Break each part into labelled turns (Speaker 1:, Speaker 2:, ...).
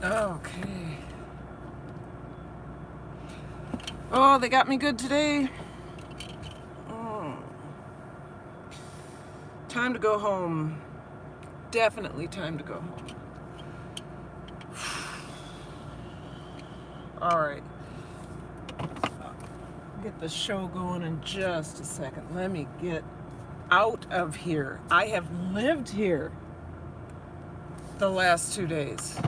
Speaker 1: Okay. Oh, they got me good today. Mm. Time to go home. Definitely time to go home. All right. Get the show going in just a second. Let me get out of here. I have lived here the last 2 days.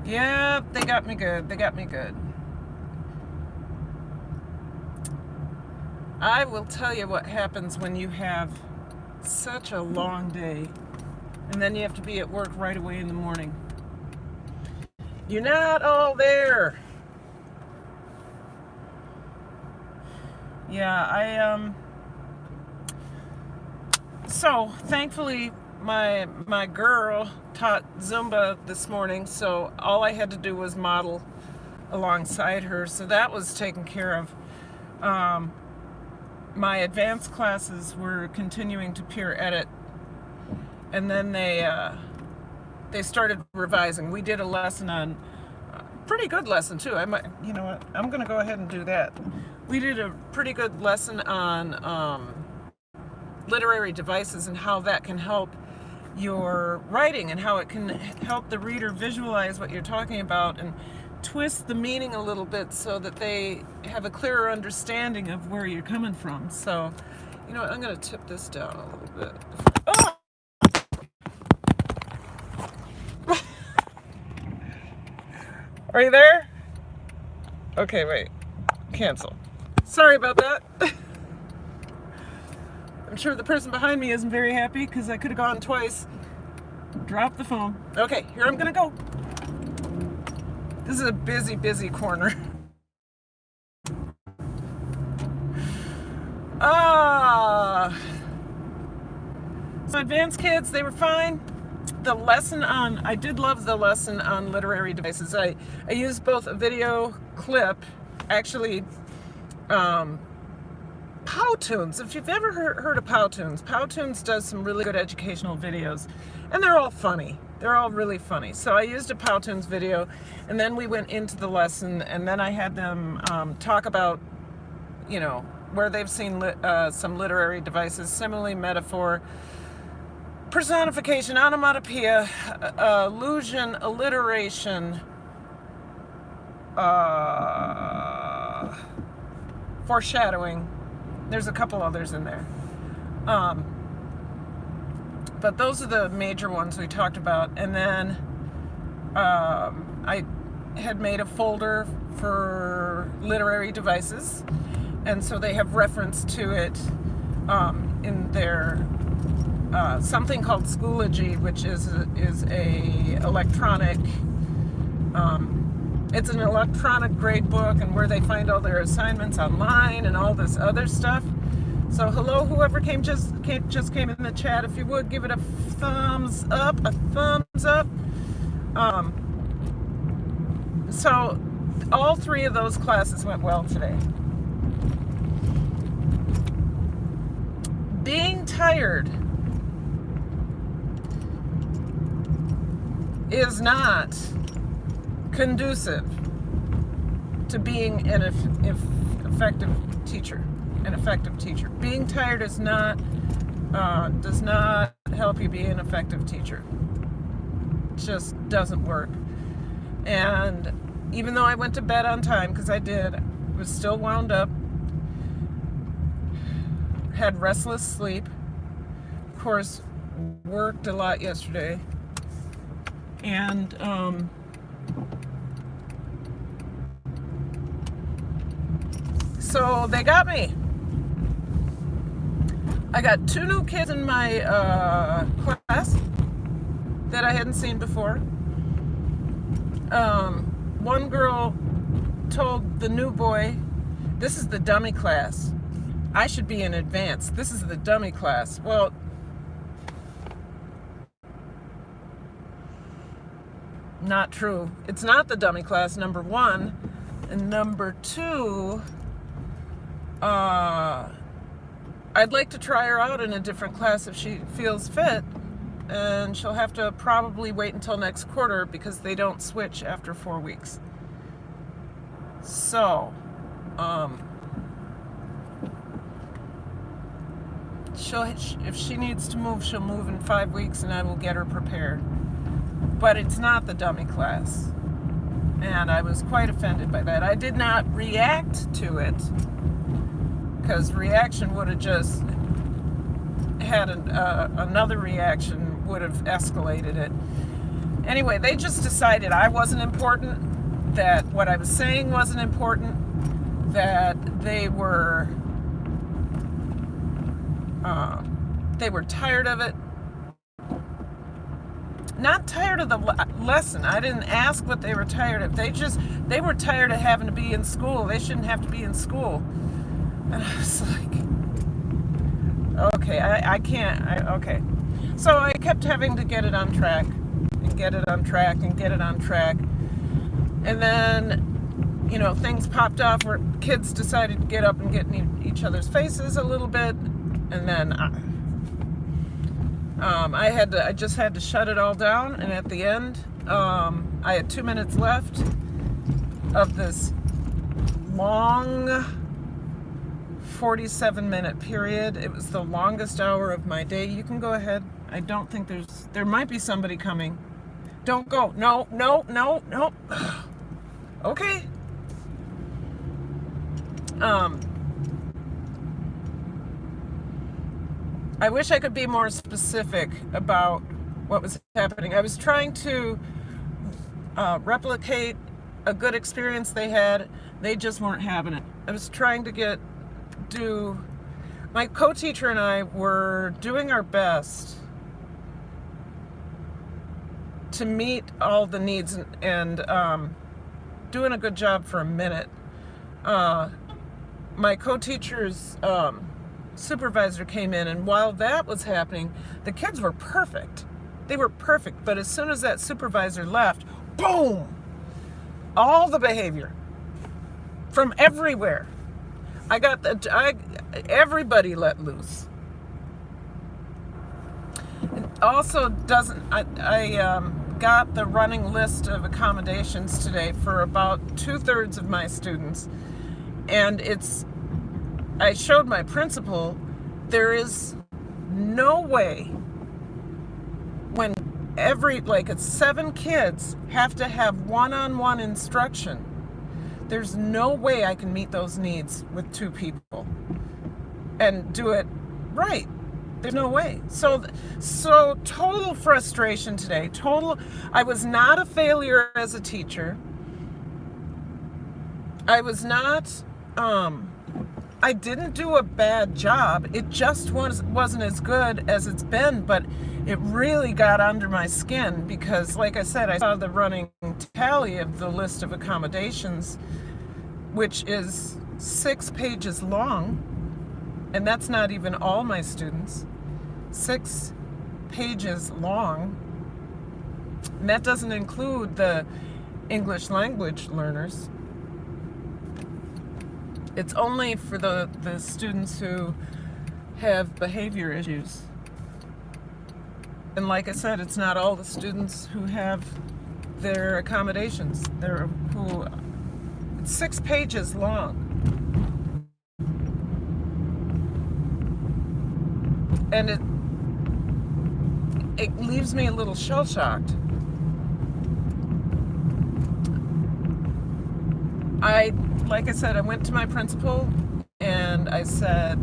Speaker 1: Yeah, they got me good. They got me good. I will tell you what happens when you have such a long day and then you have to be at work right away in the morning. You're not all there. Yeah, so thankfully my girl taught Zumba this morning, so all I had to do was model alongside her, so that was taken care of. My advanced classes were continuing to peer edit, and then they started revising. We did a lesson on pretty good lesson too. You know what? I'm gonna go ahead and do that. We did a pretty good lesson on literary devices and how that can help your writing and how it can help the reader visualize what you're talking about and twist the meaning a little bit so that they have a clearer understanding of where you're coming from. So, you know what? I'm gonna tip this down a little bit. Oh! Are you there? Okay, wait. Cancel. Sorry about that. I'm sure the person behind me isn't very happy because I could have gone twice. Drop the phone. Okay, here I'm gonna go. This is a busy, busy corner. So advanced kids, they were fine. I did love the lesson on literary devices. I used both a video clip, actually, Powtoons. If you've ever heard of Powtoons, Powtoons does some really good educational videos, and they're all funny. They're all really funny. So I used a Powtoons video, and then we went into the lesson, and then I had them talk about, you know, where they've seen some literary devices, simile, metaphor, personification, onomatopoeia, allusion, alliteration, foreshadowing. There's a couple others in there. But those are the major ones we talked about. And then I had made a folder for literary devices. And so they have reference to it in their something called Schoology, which is a electronic, it's an electronic grade book, and where they find all their assignments online and all this other stuff. So hello, whoever just came in the chat, if you would give it a thumbs up, So all three of those classes went well today. Being tired is not conducive to being an effective teacher. Being tired does not help you be an effective teacher. It just doesn't work. And even though I went to bed on time, because I did, I was still wound up, had restless sleep, of course, worked a lot yesterday, and so they got me. I got 2 new kids in my class that I hadn't seen before. One girl told the new boy, "This is the dummy class. I should be in advanced. This is the dummy class." Well, not true. It's not the dummy class, number one. And number two, I'd like to try her out in a different class if she feels fit, and she'll have to probably wait until next quarter because they don't switch after 4 weeks. So, if she needs to move, she'll move in 5 weeks, and I will get her prepared. But it's not the dummy class, and I was quite offended by that. I did not react to it, because reaction would have just had another reaction, would have escalated it. Anyway, they just decided I wasn't important, that what I was saying wasn't important, that they were tired of it. Not tired of the lesson. I didn't ask what they were tired of. They were tired of having to be in school. They shouldn't have to be in school. And I was like, okay, I can't. Okay. So I kept having to get it on track, and get it on track, and get it on track. And then, things popped off where kids decided to get up and get in each other's faces a little bit. And then I just had to shut it all down. And at the end, I had 2 minutes left of this long 47-minute period. It was the longest hour of my day. You can go ahead. I don't think there might be somebody coming. Don't go. No. Okay. I wish I could be more specific about what was happening. I was trying to replicate a good experience they had. They just weren't having it. I was trying to my co-teacher and I were doing our best to meet all the needs and doing a good job for a minute. My co-teacher's supervisor came in, and while that was happening, the kids were perfect. They were perfect, but as soon as that supervisor left, boom! All the behavior from everywhere. Everybody let loose. It also I got the running list of accommodations today for about 2/3 of my students, and I showed my principal, there is no way when it's 7 kids have to have one-on-one instruction. There's no way I can meet those needs with 2 people and do it right. There's no way. So total frustration today. I was not a failure as a teacher. I was not, I didn't do a bad job. It just wasn't as good as it's been, but it really got under my skin because, like I said, I saw the running tally of the list of accommodations, which is 6 pages long, and that's not even all my students. 6 pages long, and that doesn't include the English language learners. It's only for the students who have behavior issues. And like I said, it's not all the students who have their accommodations. It's 6 pages long. And it leaves me a little shell-shocked. Like I said, I went to my principal and I said,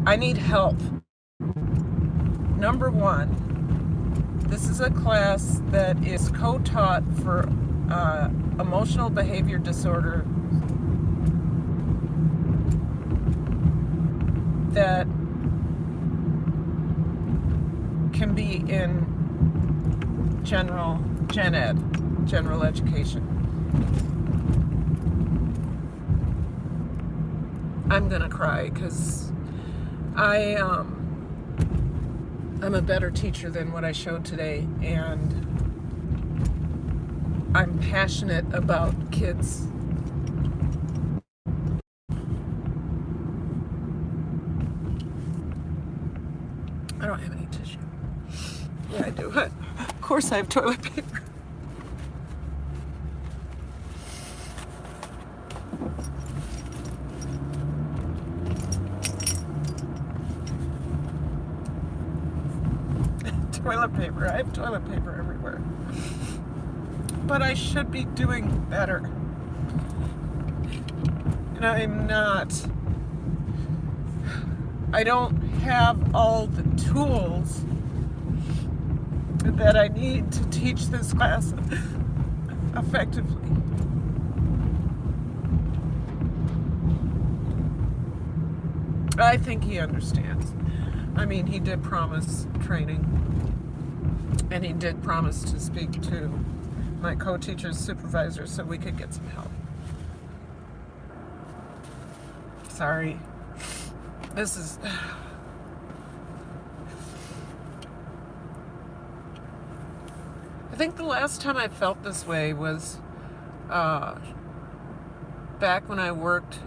Speaker 1: I need help. Number 1, this is a class that is co-taught for emotional behavior disorder that can be in gen ed, general education. I'm gonna cry because I'm a better teacher than what I showed today, and I'm passionate about kids. I don't have any tissue. Yeah, I do. Of course I have toilet paper. Toilet paper. I have toilet paper everywhere. But I should be doing better. And I'm not. I don't have all the tools that I need to teach this class effectively. I think he understands. I mean, he did promise training, and he did promise to speak to my co-teacher's supervisor so we could get some help. Sorry. This is... I think the last time I felt this way was back when I worked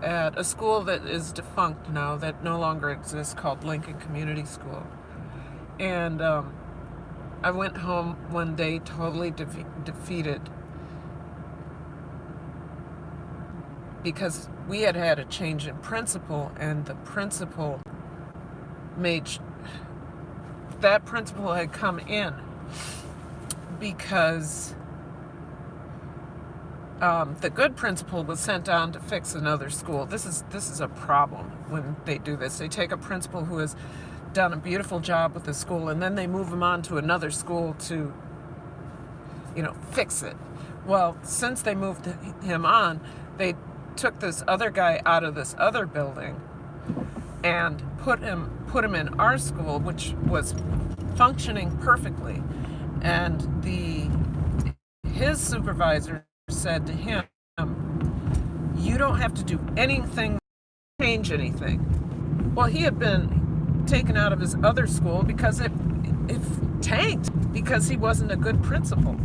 Speaker 1: at a school that is defunct now, that no longer exists, called Lincoln Community School. And I went home one day totally defeated because we had had a change in principal, and the principal that principal had come in because the good principal was sent on to fix another school. This is a problem when they do this. They take a principal who has done a beautiful job with the school, and then they move him on to another school to, fix it. Well, since they moved him on, they took this other guy out of this other building and put him in our school, which was functioning perfectly. And his supervisor said to him, "You don't have to do anything, change anything." Well, he had been taken out of his other school because it tanked because he wasn't a good principal.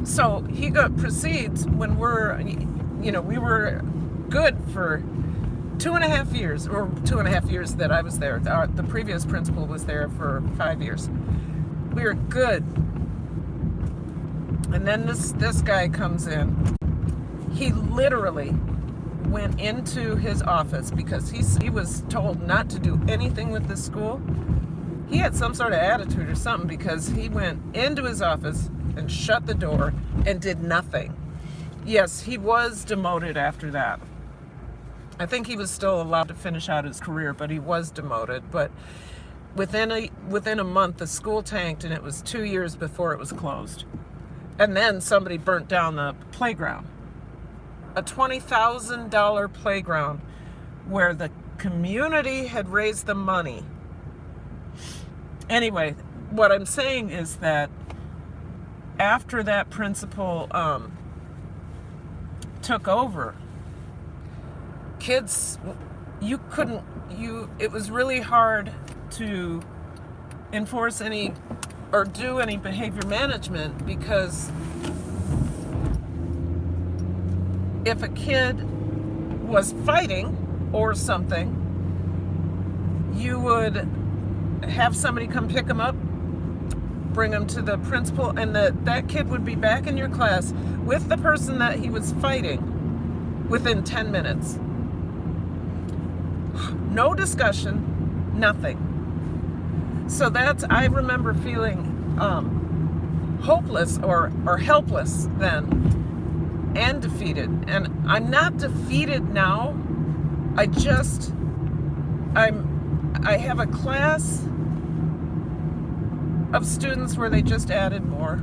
Speaker 1: So he proceeds when we were good for 2.5 years, or 2.5 years that I was there. The previous principal was there for 5 years. We were good. And then this guy comes in. He literally went into his office because he was told not to do anything with this school. He had some sort of attitude or something, because he went into his office and shut the door and did nothing. Yes, he was demoted after that. I think he was still allowed to finish out his career, but he was demoted. But within a month, the school tanked, and it was 2 years before it was closed. And then somebody burnt down the playground. A $20,000 playground where the community had raised the money. Anyway, what I'm saying is that after that principal took over, kids, it was really hard to enforce any or do any behavior management, because if a kid was fighting or something, you would have somebody come pick him up, bring him to the principal, and that kid would be back in your class with the person that he was fighting within 10 minutes. No discussion, nothing. So I remember feeling hopeless or helpless then, and defeated. And I'm not defeated now. I have a class of students where they just added more.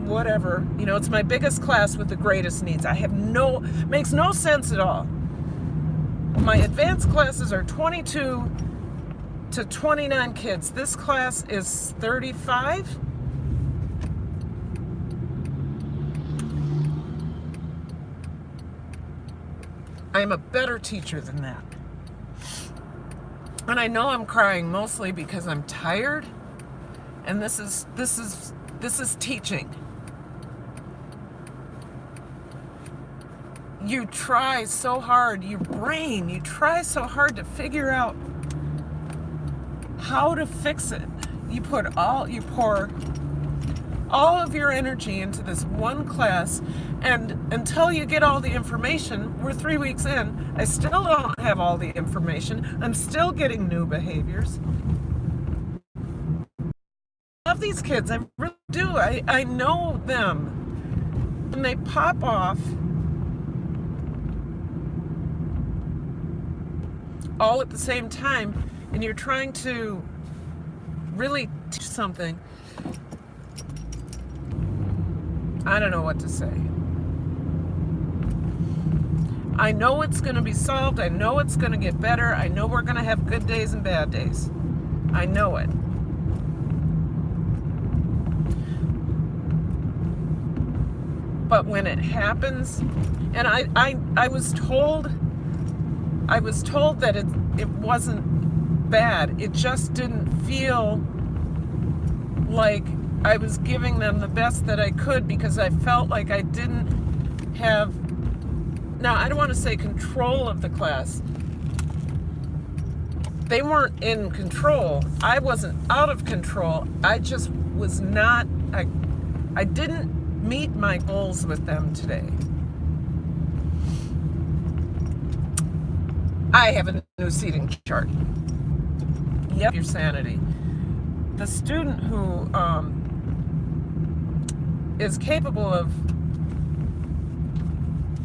Speaker 1: Whatever. It's my biggest class with the greatest needs. Makes no sense at all. My advanced classes are 22 to 29 kids. This class is 35. I'm a better teacher than that. And I know I'm crying mostly because I'm tired, and this is teaching. You try so hard, your brain, you try so hard to figure out how to fix it. You pour all of your energy into this one class, and until you get all the information, we're 3 weeks in, I still don't have all the information. I'm still getting new behaviors. I love these kids, I really do. I know them. When they pop off all at the same time, and you're trying to really teach something, I don't know what to say. I know it's going to be solved. I know it's going to get better. I know we're going to have good days and bad days. I know it. But when it happens, and I was told that it wasn't bad. It just didn't feel like I was giving them the best that I could, because I felt like I didn't have, now I don't want to say control of the class. They weren't in control. I wasn't out of control. I just was not, I didn't meet my goals with them today. I have a new seating chart. Yep, your sanity. The student who is capable of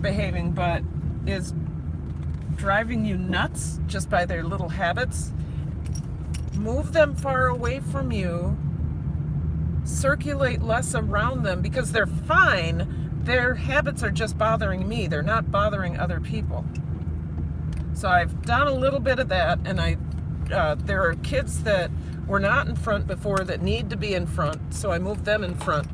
Speaker 1: behaving but is driving you nuts just by their little habits, move them far away from you, circulate less around them, because they're fine. Their habits are just bothering me. They're not bothering other people. So I've done a little bit of that, and there are kids that were not in front before that need to be in front, so I moved them in front.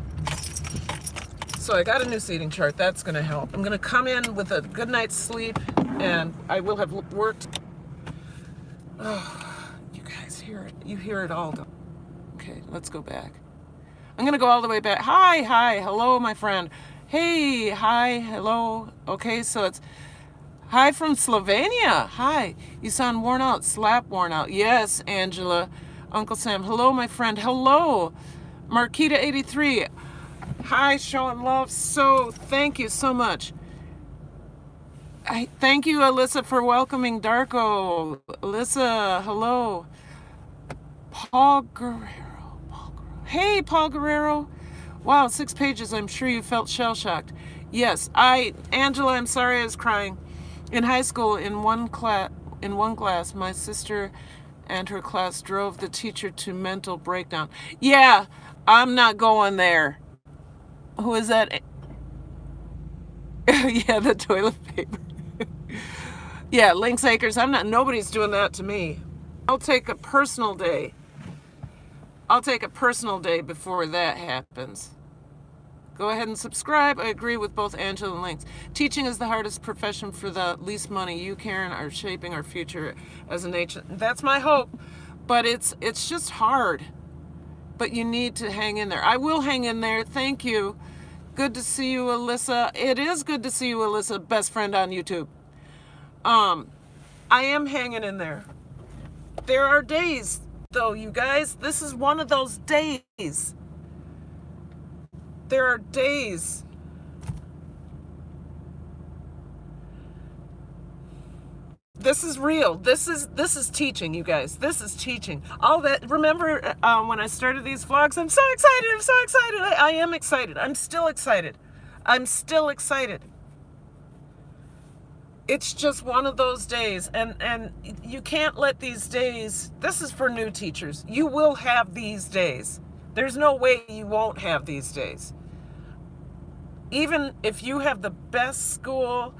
Speaker 1: So I got a new seating chart. That's going to help. I'm going to come in with a good night's sleep, and I will have worked. Oh, you guys hear it. You hear it all. Okay, let's go back. I'm going to go all the way back. Hi, hello, my friend. Hey, hi, hello. Okay, so it's hi from Slovenia. Hi, you sound worn out, slap worn out. Yes, Angela. Uncle Sam. Hello, my friend. Hello. Marquita83. Hi, showing love. So, thank you so much. Thank you, Alyssa, for welcoming Darko. Alyssa, hello. Paul Guerrero. Hey, Paul Guerrero. Wow, 6 pages. I'm sure you felt shell-shocked. Yes, Angela, I'm sorry I was crying. In high school, in one class, my sister and her class drove the teacher to mental breakdown. Yeah, I'm not going there. Who is that? Yeah, the toilet paper. Yeah, Lynx Acres. Nobody's doing that to me. I'll take a personal day. I'll take a personal day before that happens. Go ahead and subscribe. I agree with both Angela and Lynx. Teaching is the hardest profession for the least money. You, Karen, are shaping our future as a nation. That's my hope. But it's just hard. But you need to hang in there. I will hang in there. Thank you. Good to see you, Alyssa. It is good to see you, Alyssa, best friend on YouTube. I am hanging in there. There are days, though, you guys. This is one of those days. There are days. This is real. This is teaching, you guys. This is teaching. All that. Remember when I started these vlogs? I'm so excited. I'm so excited. I am excited. I'm still excited. I'm still excited. It's just one of those days, and you can't let these days. This is for new teachers. You will have these days. There's no way you won't have these days. Even if you have the best school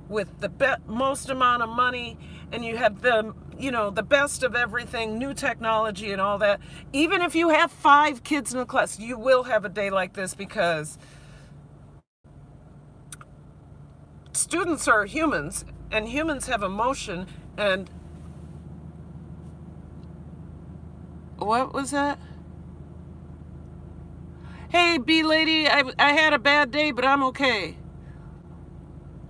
Speaker 1: with the most amount of money, and you have the best of everything, new technology and all that, even if you have 5 kids in a class, you will have a day like this, because students are humans, and humans have emotion. And what was that? Hey, bee lady, I had a bad day, but I'm okay.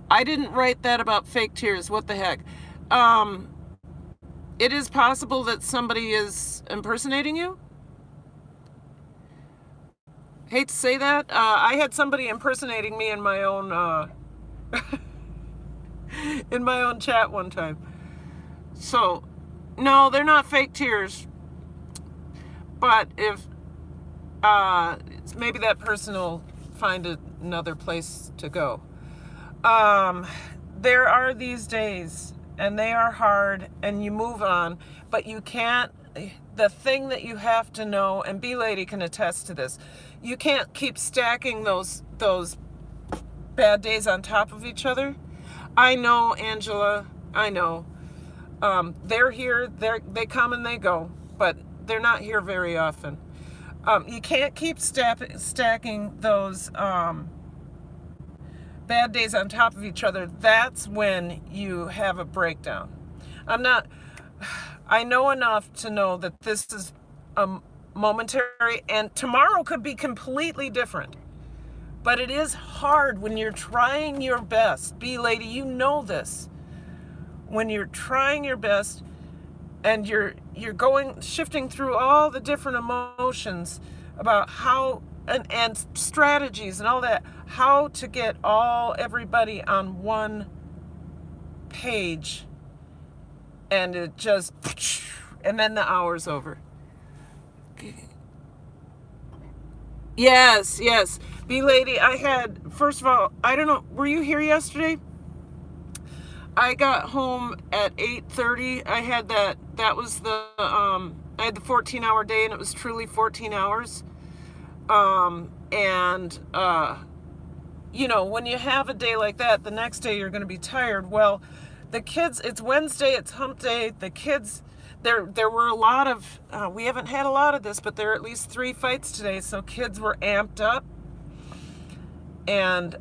Speaker 1: I didn't write that about fake tears. What the heck? it is possible that somebody is impersonating you. Hate to say that. I had somebody impersonating me in my own in my own chat one time. So, no, they're not fake tears. But if maybe that person will find another place to go. There are these days, and they are hard, and you move on, but you can't. The thing that you have to know, and B-Lady can attest to this, you can't keep stacking those bad days on top of each other. I know, Angela, I know. They're here, they come and they go, but they're not here very often. You can't keep stacking those bad days on top of each other. That's when you have a breakdown. I know enough to know that this is momentary, and tomorrow could be completely different. But it is hard when you're trying your best. B-Lady, you know this. When you're trying your best and you're shifting through all the different emotions about how and strategies and all that, how to get everybody on one page, and it just, and then the hour's over. Yes. B-Lady, first of all, I don't know, were you here yesterday? I got home at 8:30. I had that was I had the 14-hour day, and it was truly 14 hours. When you have a day like that, the next day you're going to be tired. Well, the kids, it's Wednesday, it's hump day. The kids, there were a lot of, we haven't had a lot of this, but there are at least 3 fights today. So kids were amped up, and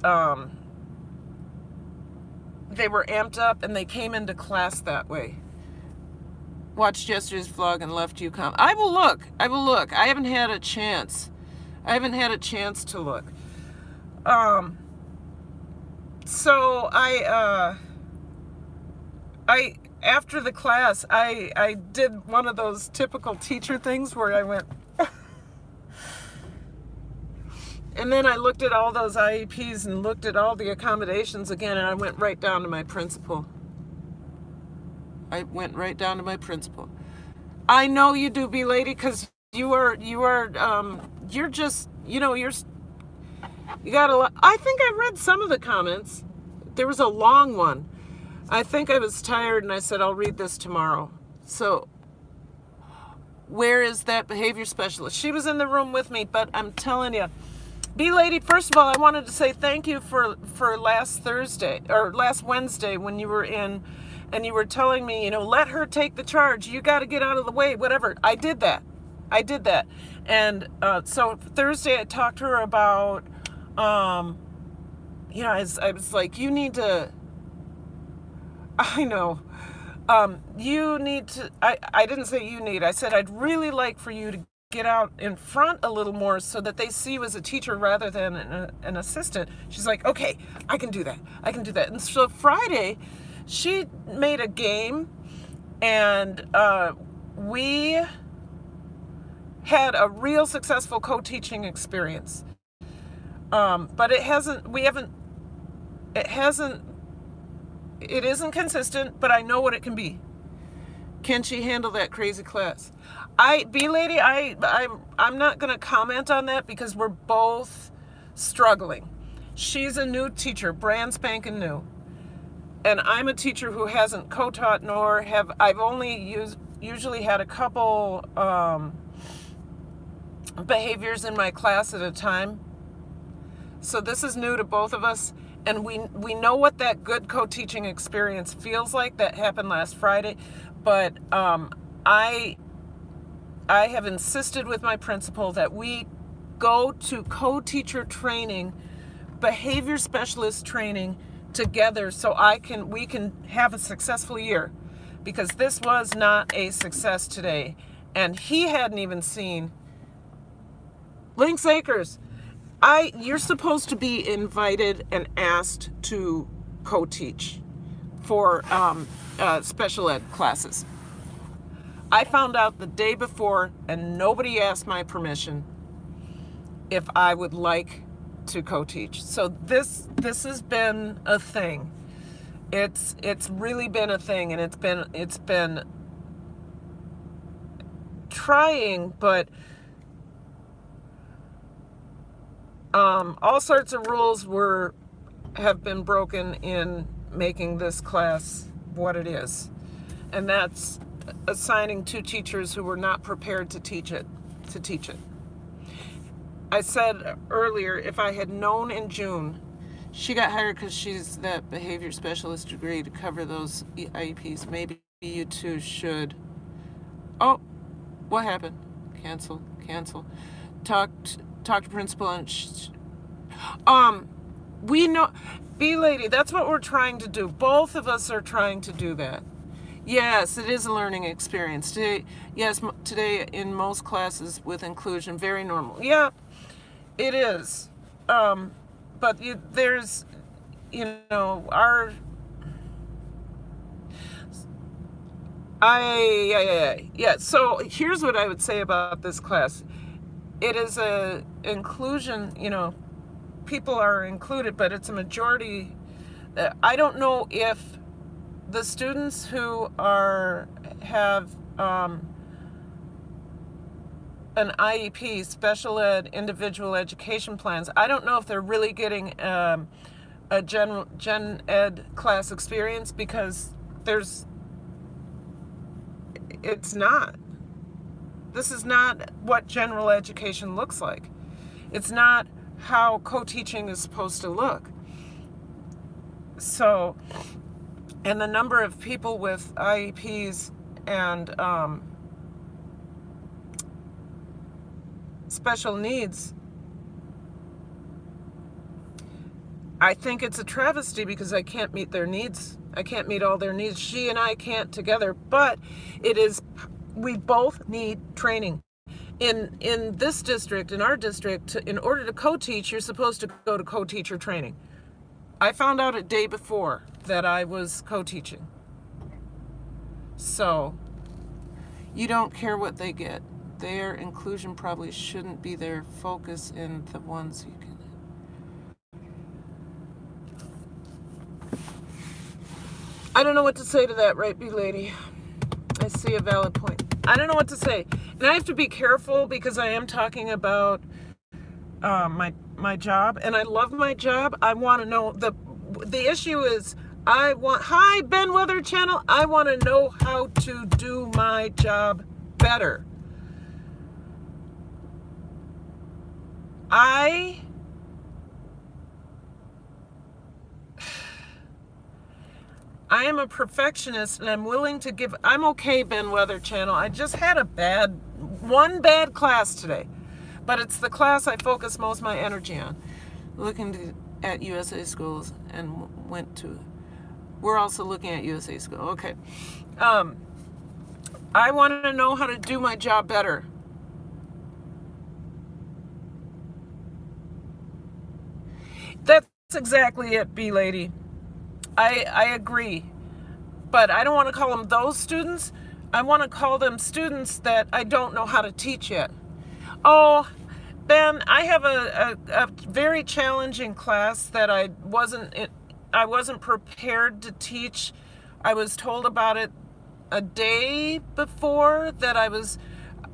Speaker 1: they were amped up, and they came into class that way. Watched yesterday's vlog and left you comment. I will look. I haven't had a chance to look. So I after the class, I did one of those typical teacher things where I went, and then I looked at all those IEPs and looked at all the accommodations again, and I went right down to my principal. I know you do, B-Lady, because you're just, you got a lot. I think I read some of the comments. There was a long one. I think I was tired, and I said, I'll read this tomorrow. So, where is that behavior specialist? She was in the room with me, but I'm telling you, B-Lady, first of all, I wanted to say thank you for last Wednesday when you were in, and you were telling me, let her take the charge. You got to get out of the way, whatever. I did that. And so Thursday I talked to her about, I was like, you need to, I know, you need to, I didn't say you need, I said I'd really like for you to get out in front a little more so that they see you as a teacher rather than an assistant. She's like, okay, I can do that. And so Friday, she made a game, and we had a real successful co-teaching experience. But it isn't consistent, but I know what it can be. Can she handle that crazy class? B-Lady, I'm not going to comment on that because we're both struggling. She's a new teacher, brand spanking new. And I'm a teacher who hasn't co-taught, I've only usually had a couple behaviors in my class at a time. So this is new to both of us, and we know what that good co-teaching experience feels like. That happened last Friday, but I have insisted with my principal that we go to co-teacher training, behavior specialist training together, so we can have a successful year, because this was not a success today, and he hadn't even seen Lynx Acres. You're supposed to be invited and asked to co-teach for special ed classes. I found out the day before, and nobody asked my permission if I would like to co-teach. So this has been a thing. It's really been a thing, and it's been trying, but all sorts of rules have been broken in making this class what it is, and that's assigning 2 teachers who were not prepared to teach it. I said earlier, if I had known in June, she got hired because she's that behavior specialist degree to cover those IEPs. Maybe you two should. Oh, what happened? Cancel. Talk to principal and we know, B-Lady, that's what we're trying to do. Both of us are trying to do that. Yes, it is a learning experience. Today in most classes with inclusion, very normal. Yeah, it is. But there's, so here's what I would say about this class. It is a inclusion, people are included, but it's a majority. I don't know if the students who have an IEP, special ed, individual education plans, I don't know if they're really getting a gen ed class experience, because it's not. This is not what general education looks like. It's not how co-teaching is supposed to look. So, and the number of people with IEPs and special needs, I think it's a travesty, because I can't meet their needs. I can't meet all their needs. She and I can't together, but we both need training. In this district, in our district, in order to co-teach, you're supposed to go to co-teacher training. I found out a day before that I was co-teaching. So, you don't care what they get. Their inclusion probably shouldn't be their focus in the ones you can. I don't know what to say to that, right, B-Lady? I see a valid point. I don't know what to say. And I have to be careful, because I am talking about my job, and I love my job. I want to know, the issue is, hi, Ben Weather Channel, I want to know how to do my job better. I am a perfectionist, and I'm willing to I'm okay, Ben Weather Channel. I just had one bad class today, but it's the class I focus most of my energy on. Looking at USA schools, and we're also looking at USA school. Okay. I want to know how to do my job better. That's exactly it, B-Lady. I agree, but I don't want to call them those students. I want to call them students that I don't know how to teach yet. Oh, Ben, I have a very challenging class that I wasn't prepared to teach. I was told about it a day before that I was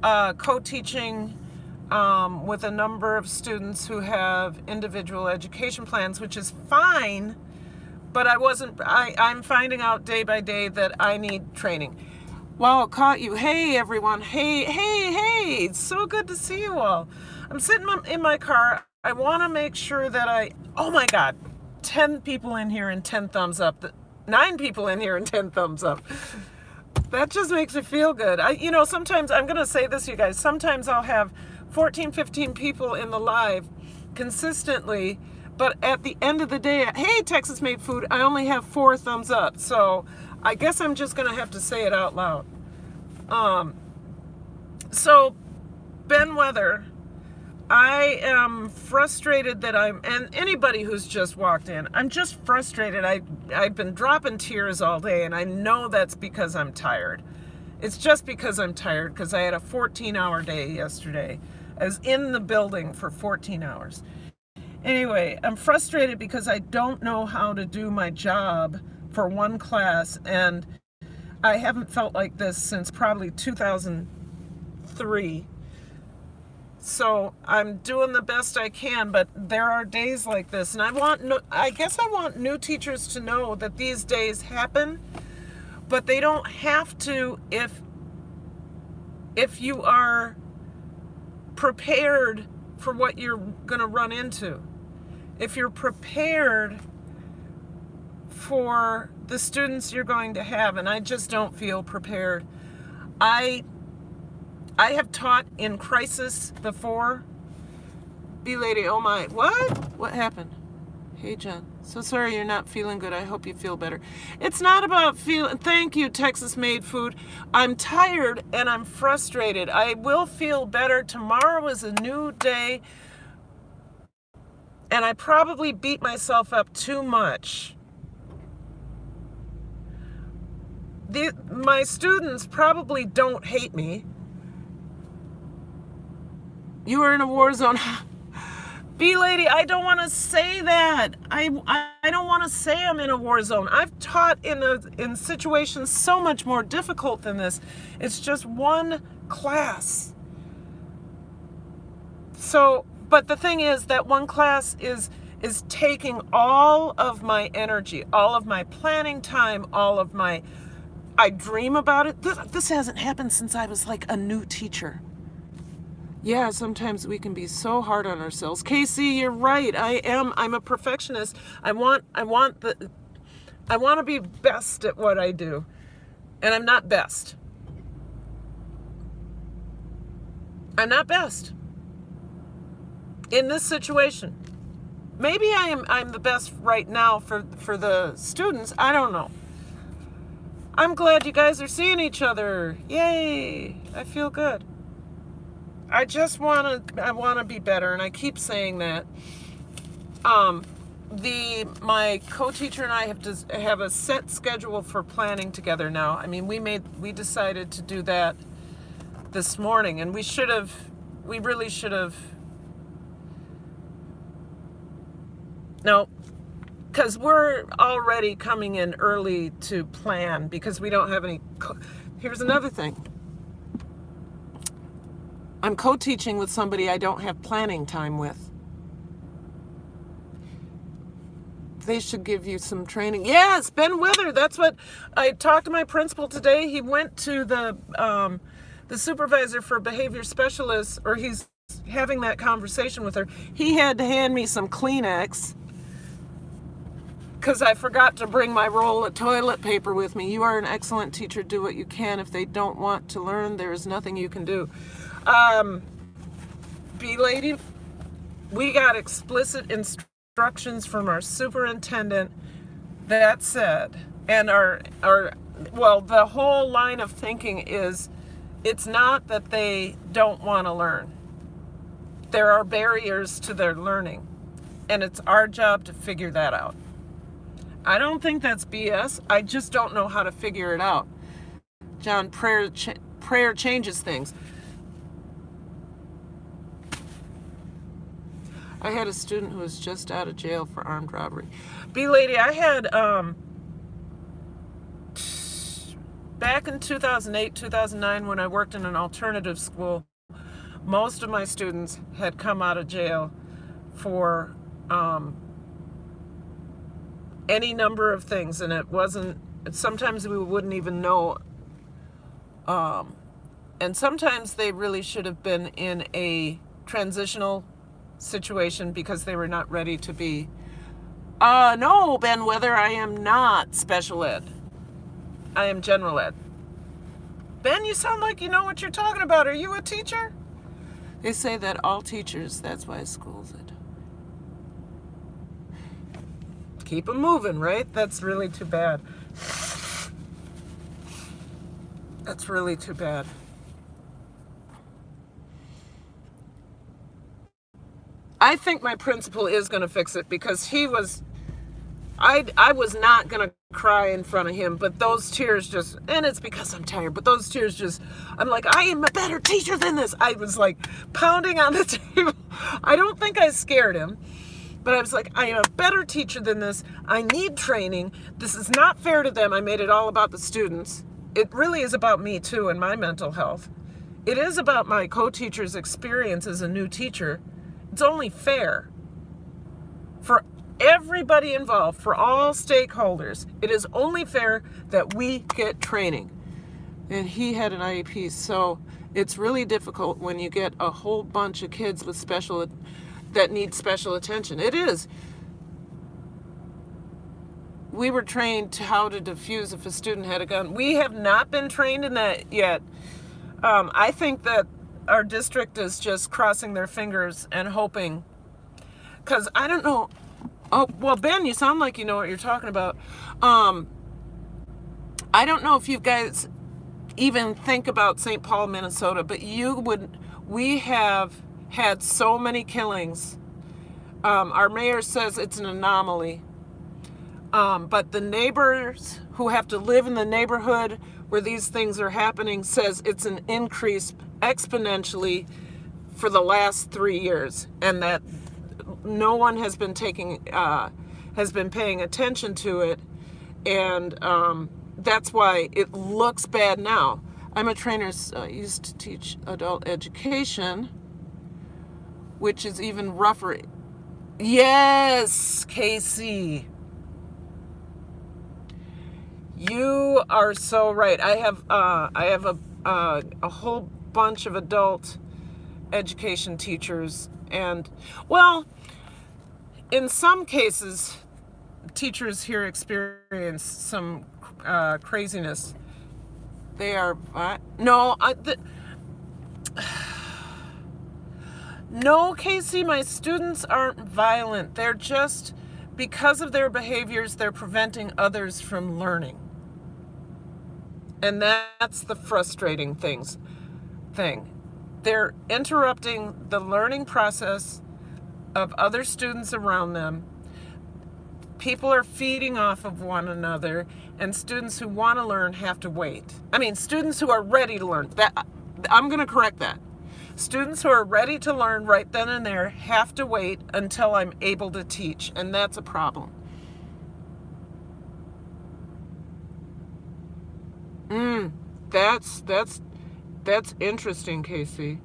Speaker 1: co-teaching with a number of students who have individual education plans, which is fine. But I'm finding out day by day that I need training. Wow, caught you. Hey, everyone. Hey. It's so good to see you all. I'm sitting in my car. I want to make sure that oh my God, 10 people in here and 10 thumbs up. 9 people in here and 10 thumbs up. That just makes me feel good. Sometimes, I'm going to say this, you guys, sometimes I'll have 14, 15 people in the live consistently, but at the end of the day, hey, Texas Made Food, I only have 4 thumbs up. So I guess I'm just going to have to say it out loud. So Ben Weather, I am frustrated and anybody who's just walked in, I'm just frustrated. I've been dropping tears all day, and I know that's because I'm tired. It's just because I'm tired, because I had a 14-hour day yesterday. I was in the building for 14 hours. Anyway, I'm frustrated because I don't know how to do my job for one class, and I haven't felt like this since probably 2003. So I'm doing the best I can, but there are days like this, and I guess I want new teachers to know that these days happen, but they don't have to if you are prepared for what you're going to run into. If you're prepared for the students you're going to have, and I just don't feel prepared. I have taught in crisis before. B-lady, oh my, what happened? Hey, John, so sorry you're not feeling good. I hope you feel better. It's not about feeling, thank you, Texas-made food. I'm tired and I'm frustrated. I will feel better. Tomorrow is a new day, and I probably beat myself up too much. My students probably don't hate me. You are in a war zone. B-lady, I don't want to say that. I don't want to say I'm in a war zone. I've taught in situations so much more difficult than this. It's just one class. So, but the thing is that one class is taking all of my energy, all of my planning time, I dream about it. This hasn't happened since I was like a new teacher. Yeah, sometimes we can be so hard on ourselves. Casey, you're right. I'm a perfectionist. I want to be best at what I do. And I'm not best. I'm not best in this situation. Maybe I'm the best right now for the students. I don't know. I'm glad you guys are seeing each other. Yay! I feel good. I want to be better, and I keep saying that. My co-teacher and I have a set schedule for planning together now. I mean, we decided to do that this morning, and we really should have. No, because we're already coming in early to plan because we don't have any. Here's another thing. I'm co-teaching with somebody I don't have planning time with. They should give you some training. Yes, Ben Wither. That's what I talked to my principal today. He went to the supervisor for behavior specialists, or he's having that conversation with her. He had to hand me some Kleenex because I forgot to bring my roll of toilet paper with me. You are an excellent teacher. Do what you can. If they don't want to learn, there is nothing you can do. B-lady, we got explicit instructions from our superintendent. That said, and the whole line of thinking is, it's not that they don't want to learn. There are barriers to their learning, and it's our job to figure that out. I don't think that's BS. I just don't know how to figure it out. John, prayer changes things. I had a student who was just out of jail for armed robbery. B-lady, I had, back in 2008, 2009, when I worked in an alternative school, most of my students had come out of jail for any number of things, and sometimes we wouldn't even know, and sometimes they really should have been in a transitional situation because they were not ready to be. No, Ben Wither, I am not special ed. I am general ed. Ben, you sound like you know what you're talking about. Are you a teacher? They say that all teachers, that's why schools it. Keep them moving, right? That's really too bad. That's really too bad. I think my principal is going to fix it because I was not going to cry in front of him, but those tears just, and it's because I'm tired, but those tears just, I'm like, I am a better teacher than this. I was like pounding on the table. I don't think I scared him, but I was like, I am a better teacher than this. I need training. This is not fair to them. I made it all about the students. It really is about me too and my mental health. It is about my co-teacher's experience as a new teacher. It's only fair for everybody involved, for all stakeholders. It is only fair that we get training. And he had an IEP, so it's really difficult when you get a whole bunch of kids with that need special attention. It is. We were trained to how to defuse if a student had a gun. We have not been trained in that yet. I think that our district is just crossing their fingers and hoping, because I don't know. Oh, well, Ben, you sound like you know what you're talking about. I don't know if you guys even think about St. Paul, Minnesota, but we have had so many killings. Our mayor says it's an anomaly. But the neighbors who have to live in the neighborhood where these things are happening says it's an increase exponentially for the last 3 years, and that no one has been paying attention to it, and that's why it looks bad now. I'm a trainer. I used to teach adult education, which is even rougher. Yes, Casey. You are so right. I have a whole bunch of adult education teachers, and well, in some cases, teachers here experience some craziness. They are no, Casey. My students aren't violent. They're just, because of their behaviors, they're preventing others from learning. And that's the frustrating thing. They're interrupting the learning process of other students around them. People are feeding off of one another, and students who want to learn have to wait. I mean, students who are ready to learn. I'm going to correct that. Students who are ready to learn right then and there have to wait until I'm able to teach, and that's a problem. That's interesting, Casey.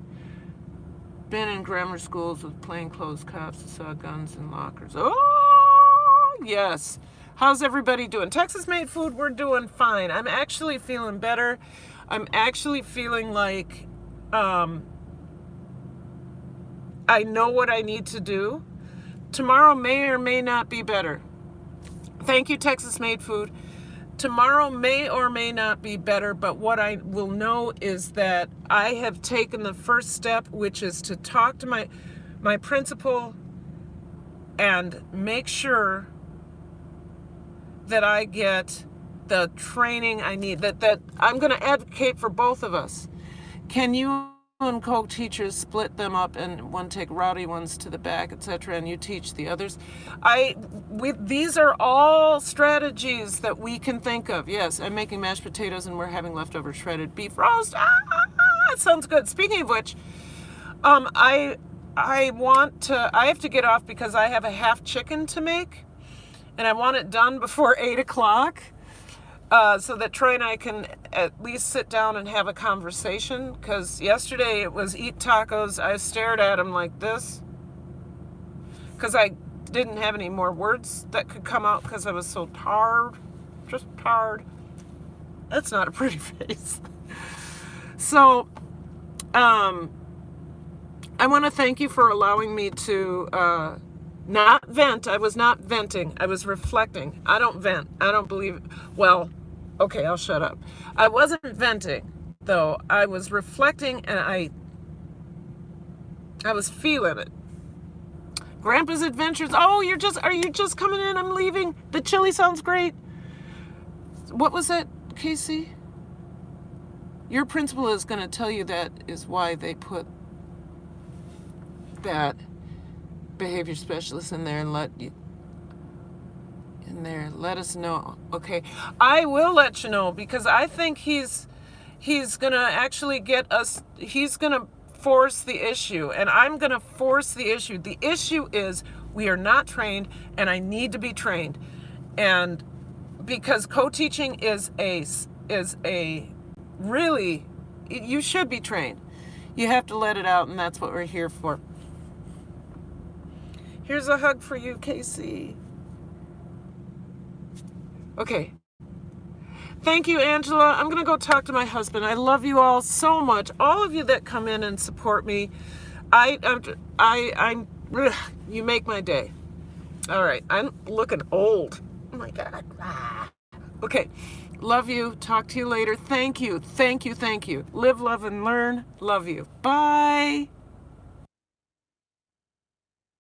Speaker 1: Been in grammar schools with plainclothes cops who saw guns in lockers. Oh, yes. How's everybody doing? Texas Made Food, we're doing fine. I'm actually feeling better. I'm actually feeling like I know what I need to do. Tomorrow may or may not be better. Thank you, Texas Made Food. Tomorrow may or may not be better, but what I will know is that I have taken the first step, which is to talk to my principal and make sure that I get the training I need, that I'm going to advocate for both of us. Can you and co-teachers split them up and one take rowdy ones to the back, etc., and you teach the others? These are all strategies that we can think of. Yes, I'm making mashed potatoes and we're having leftover shredded beef roast. That sounds good. Speaking of which, I have to get off because I have a half chicken to make, and I want it done before 8 o'clock. So that Troy and I can at least sit down and have a conversation, because yesterday it was eat tacos. I stared at him like this because I didn't have any more words that could come out because I was so tired, just tired. That's not a pretty face. So I want to thank you for allowing me to not vent. I was not venting. I was reflecting. I don't vent. I don't believe. Well, okay, I'll shut up. I wasn't venting, though. I was reflecting, and I was feeling it. Grandpa's Adventures. Oh, are you just coming in? I'm leaving. The chili sounds great. What was that, Casey? Your principal is going to tell you that is why they put that behavior specialist in there and let you. in there. Let us know. Okay. I will let you know because I think he's going to actually get us, he's going to force the issue, and I'm going to force the issue. The issue is we are not trained, and I need to be trained. And because co-teaching is a really, you should be trained. You have to let it out, and that's what we're here for. Here's a hug for you, Casey. Okay. Thank you, Angela. I'm going to go talk to my husband. I love you all so much. All of you that come in and support me. You make my day. All right. I'm looking old. Oh my God. Okay. Love you. Talk to you later. Thank you. Thank you. Thank you. Live, love, and learn. Love you. Bye.